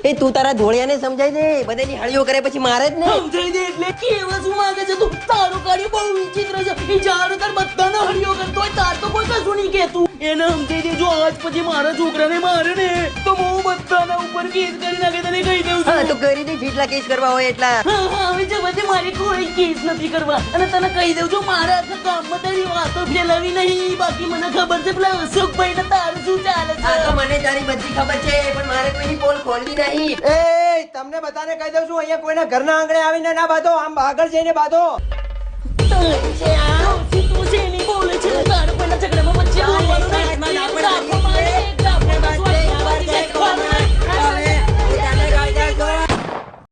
એ તું તારા ધોળિયાને સમજાઈ દે, બધાની હળીઓ કરે પછી મારે જ ને. સમજાઈ દે એટલે કેવા શું માંગે છે તું? તારું કાર્ય બહુ વિચિત્ર છે. એ જાણ તાર બધાને હળીઓ કરતો હોય તાર તો કોઈ કશું નહીં કહેતું. એને સમજાઈ દે, જો આજ પછી મારા છોકરાને મારે ને તો હું બધાના ઉપર કેસ કરી નાખે, તને કહી દઉં હા છું. તો કરી દે, જેટલા કેસ કરવા હોય એટલા. હા હા, હવે જવાથી મારે કોઈ કેસ નથી કરવા. અને તને કહી દઉં છું, મારે આખા ગામમાં તારી વાતો ફેલાવી નહીં. બાકી મને ખબર છે પેલા અશોકભાઈ ને તારું શું ચાલે હા તો છે. મને તારી બધી ખબર છે, પણ મારે કોઈની પોલ ખોલવી નહીં. એ તમને બધાને કહી દઉં છું, અહીંયા કોઈના ઘરના આંગણે આવીને ના બાંધો, આમ આગળ જઈને બાંધો. છે આ તું છે એની બોલે છે. તારે પેલા ઝઘડામાં વચ્ચે બોલવાનું નહીં. એક રાખો મારે, એક